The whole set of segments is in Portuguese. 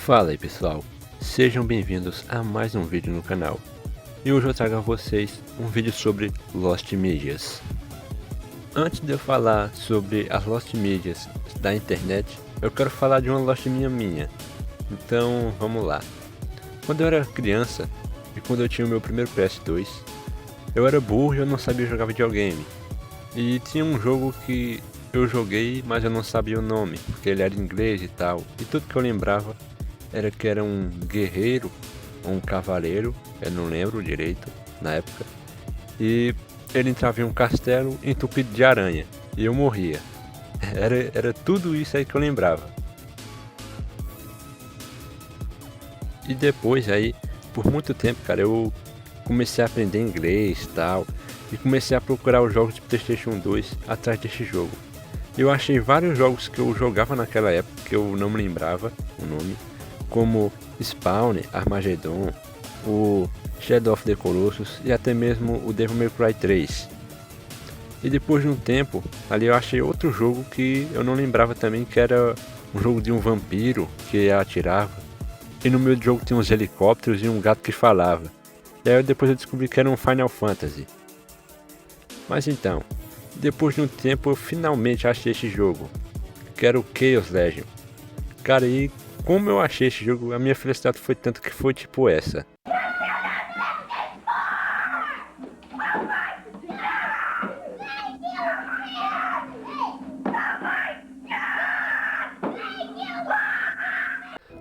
Fala aí pessoal, sejam bem-vindos a mais um vídeo no canal. E hoje eu trago a vocês um vídeo sobre Lost Medias. Antes de eu falar sobre as Lost Medias da internet, eu quero falar de uma Lost minha. Então vamos lá. Quando eu era criança e quando eu tinha o meu primeiro PS2, eu era burro e eu não sabia jogar videogame. E tinha um jogo que eu joguei, mas eu não sabia o nome, porque ele era em inglês e tal. E tudo que eu lembrava era que era um guerreiro ou um cavaleiro, eu não lembro direito na época. E ele entrava em um castelo entupido de aranha e eu morria. Era tudo isso aí que eu lembrava. E depois aí, por muito tempo, cara, eu comecei a aprender inglês e tal. E comecei a procurar os jogos de PlayStation 2 atrás desse jogo. Eu achei vários jogos que eu jogava naquela época que eu não me lembrava o nome, como Spawn, Armageddon, o Shadow of the Colossus e até mesmo o Devil May Cry 3. E depois de um tempo, ali eu achei outro jogo que eu não lembrava também, que era um jogo de um vampiro que atirava. E no meio do jogo tinha uns helicópteros e um gato que falava. E aí depois eu descobri que era um Final Fantasy. Mas então, depois de um tempo eu finalmente achei esse jogo, que era o Chaos Legion. Cara, e como eu achei esse jogo, a minha felicidade foi tanto que foi tipo essa.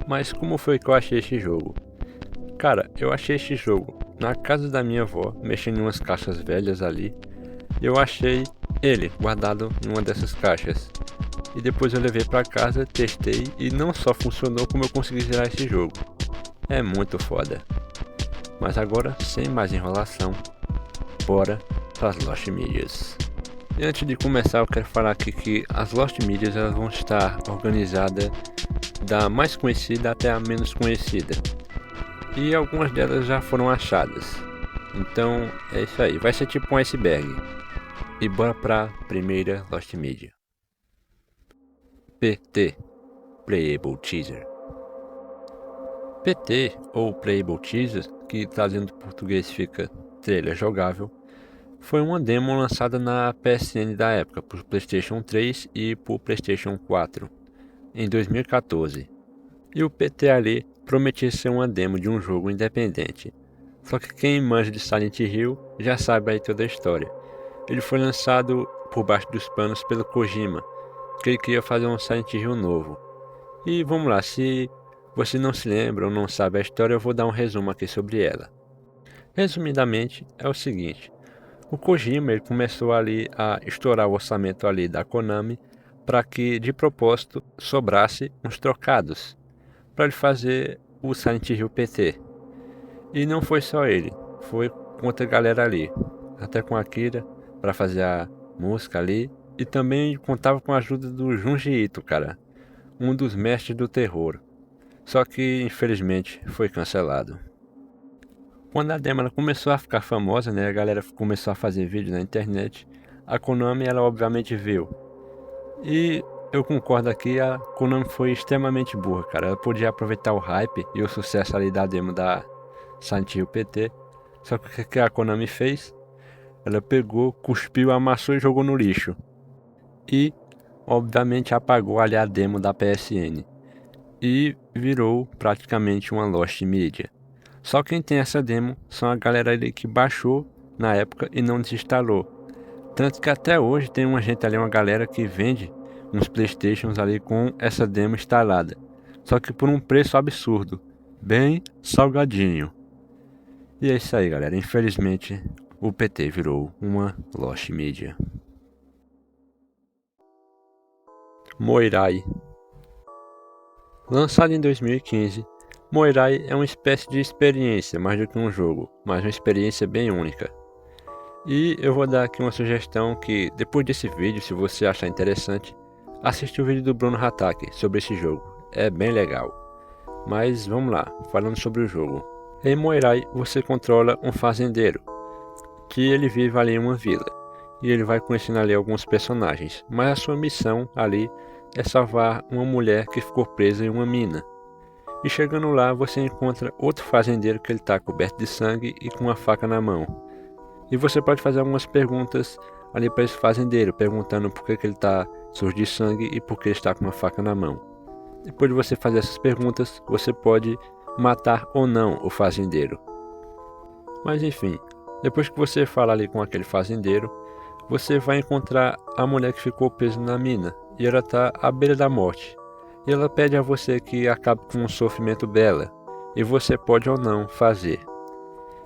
Mas como foi que eu achei esse jogo? Cara, eu achei esse jogo na casa da minha avó, mexendo em umas caixas velhas ali. Eu achei ele guardado numa dessas caixas. E depois eu levei pra casa, testei e não só funcionou como eu consegui zerar esse jogo. É muito foda. Mas agora, sem mais enrolação, bora pras Lost Medias. E antes de começar eu quero falar aqui que as Lost Medias elas vão estar organizadas da mais conhecida até a menos conhecida. E algumas delas já foram achadas. Então é isso aí, vai ser tipo um iceberg. E bora pra primeira Lost Media. PT, Playable Teaser. PT, ou Playable Teaser, que traduzindo do português fica trailer jogável, foi uma demo lançada na PSN da época, por PlayStation 3 e por PlayStation 4, em 2014. E o PT ali prometia ser uma demo de um jogo independente. Só que quem manja de Silent Hill já sabe aí toda a história. Ele foi lançado por baixo dos panos pelo Kojima, que ele queria fazer um Silent Hill novo. E vamos lá, se você não se lembra ou não sabe a história, eu vou dar um resumo aqui sobre ela. Resumidamente, é o seguinte: o Kojima ele começou ali a estourar o orçamento ali da Konami para que de propósito sobrasse uns trocados para ele fazer o Silent Hill PT. E não foi só ele, foi com outra galera ali, até com a Akira para fazer a música ali, e também contava com a ajuda do Junji Ito, cara, um dos mestres do terror. Só que infelizmente foi cancelado. Quando a demo ela começou a ficar famosa, né, a galera começou a fazer vídeo na internet, a Konami ela obviamente viu. E eu concordo aqui, a Konami foi extremamente burra, cara. Ela podia aproveitar o hype e o sucesso ali da demo da Silent Hill PT. Só que o que a Konami fez? Ela pegou, cuspiu, amassou e jogou no lixo. E, obviamente, apagou ali a demo da PSN. E virou praticamente uma Lost Media. Só quem tem essa demo são a galera ali que baixou na época e não desinstalou. Tanto que até hoje tem uma gente ali, uma galera que vende uns Playstations ali com essa demo instalada. Só que por um preço absurdo. Bem salgadinho. E é isso aí, galera. Infelizmente, o PT virou uma Lost Media. Moirai. Lançado em 2015, Moirai é uma espécie de experiência, mais do que um jogo, mas uma experiência bem única. E eu vou dar aqui uma sugestão que, depois desse vídeo, se você achar interessante, assiste o vídeo do Bruno Hatake sobre esse jogo, é bem legal. Mas vamos lá, falando sobre o jogo. Em Moirai você controla um fazendeiro, que ele vive ali em uma vila, e ele vai conhecendo ali alguns personagens, mas a sua missão ali é salvar uma mulher que ficou presa em uma mina. E chegando lá, você encontra outro fazendeiro que ele está coberto de sangue e com uma faca na mão. E você pode fazer algumas perguntas ali para esse fazendeiro, perguntando por que ele está sujo de sangue e por que ele está com uma faca na mão. Depois de você fazer essas perguntas, você pode matar ou não o fazendeiro. Mas enfim, depois que você fala ali com aquele fazendeiro, você vai encontrar a mulher que ficou presa na mina e ela está à beira da morte. E ela pede a você que acabe com o sofrimento dela, e você pode ou não fazer.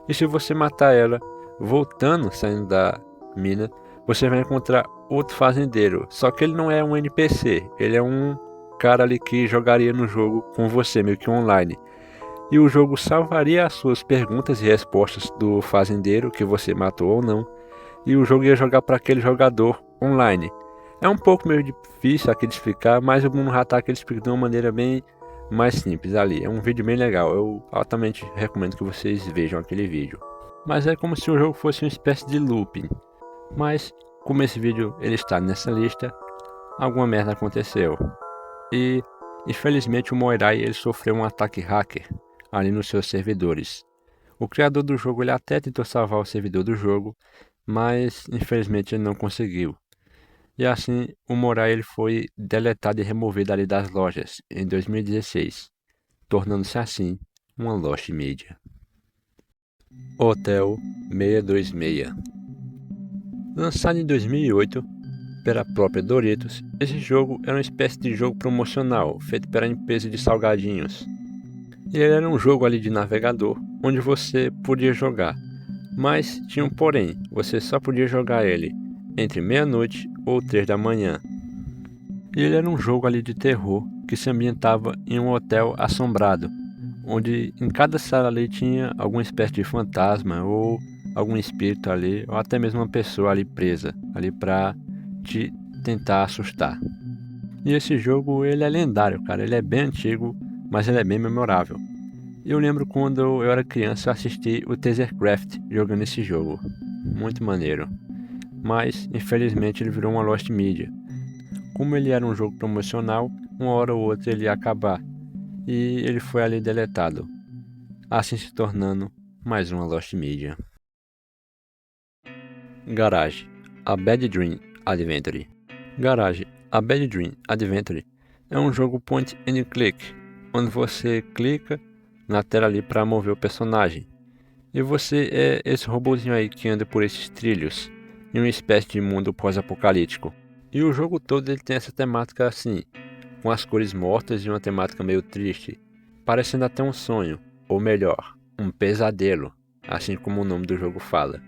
E se você matar ela, voltando, saindo da mina, você vai encontrar outro fazendeiro, só que ele não é um NPC, ele é um cara ali que jogaria no jogo com você, meio que online. E o jogo salvaria as suas perguntas e respostas do fazendeiro que você matou ou não, e o jogo ia jogar para aquele jogador online. É um pouco meio difícil aqui de explicar, mas o Bruno Hatak ele explica de uma maneira bem mais simples ali. É um vídeo bem legal, eu altamente recomendo que vocês vejam aquele vídeo. Mas é como se o jogo fosse uma espécie de looping. Mas, como esse vídeo ele está nessa lista, alguma merda aconteceu. E, infelizmente, o Moirai ele sofreu um ataque hacker ali nos seus servidores. O criador do jogo ele até tentou salvar o servidor do jogo, mas infelizmente ele não conseguiu. E assim, o Moirai ele foi deletado e removido ali das lojas em 2016, tornando-se assim uma Lost Media. Hotel 626. Lançado em 2008 pela própria Doritos, esse jogo era uma espécie de jogo promocional feito pela empresa de salgadinhos. Ele era um jogo ali de navegador, onde você podia jogar, mas tinha um porém, você só podia jogar ele entre meia-noite ou 3 da manhã. E ele era um jogo ali de terror que se ambientava em um hotel assombrado, onde em cada sala ali tinha alguma espécie de fantasma ou algum espírito ali, ou até mesmo uma pessoa ali presa, ali para te tentar assustar. E esse jogo ele é lendário, cara, ele é bem antigo, mas ele é bem memorável. Eu lembro quando eu era criança, eu assisti o Tasercraft jogando esse jogo, muito maneiro. Mas, infelizmente, ele virou uma Lost Media. Como ele era um jogo promocional, uma hora ou outra ele ia acabar, e ele foi ali deletado, assim se tornando mais uma Lost Media. Garage: A Bad Dream Adventure. Garage: A Bad Dream Adventure é um jogo point and click, onde você clica na tela ali para mover o personagem. E você é esse robozinho aí que anda por esses trilhos, em uma espécie de mundo pós-apocalíptico. E o jogo todo ele tem essa temática assim, com as cores mortas e uma temática meio triste, parecendo até um sonho, ou melhor, um pesadelo, assim como o nome do jogo fala.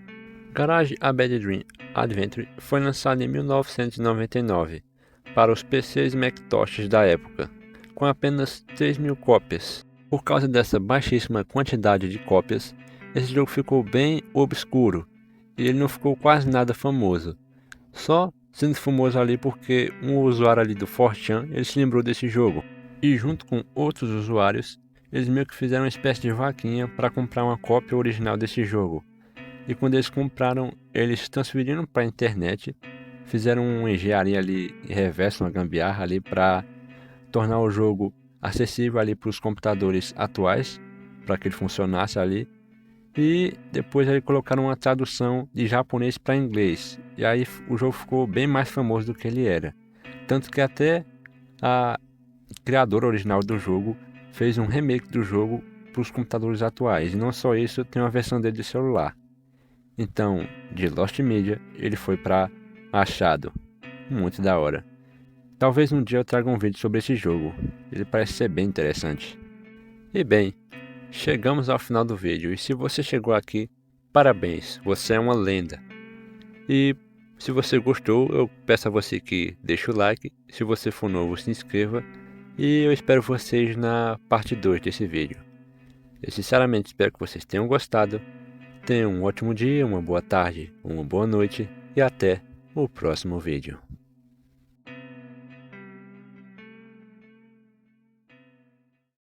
Garage: A Bad Dream Adventure foi lançado em 1999 para os PCs e Macintoshes da época, com apenas 3.000 cópias. Por causa dessa baixíssima quantidade de cópias, esse jogo ficou bem obscuro e ele não ficou quase nada famoso, só sendo famoso ali porque um usuário ali do 4chan ele se lembrou desse jogo e junto com outros usuários eles meio que fizeram uma espécie de vaquinha para comprar uma cópia original desse jogo. E quando eles compraram, eles transferiram para a internet, fizeram uma engenharia ali reversa, uma gambiarra ali para tornar o jogo acessível ali para os computadores atuais, para que ele funcionasse ali. E depois aí colocaram uma tradução de japonês para inglês. E aí o jogo ficou bem mais famoso do que ele era. Tanto que até a criadora original do jogo fez um remake do jogo para os computadores atuais. E não só isso, tem uma versão dele de celular. Então, de Lost Media, ele foi para Achado. Muito da hora. Talvez um dia eu traga um vídeo sobre esse jogo. Ele parece ser bem interessante. E bem, chegamos ao final do vídeo. E se você chegou aqui, parabéns, você é uma lenda. E se você gostou, eu peço a você que deixe o like. Se você for novo, se inscreva. E eu espero vocês na parte 2 desse vídeo. Eu sinceramente espero que vocês tenham gostado. Tenham um ótimo dia, uma boa tarde, uma boa noite e até o próximo vídeo.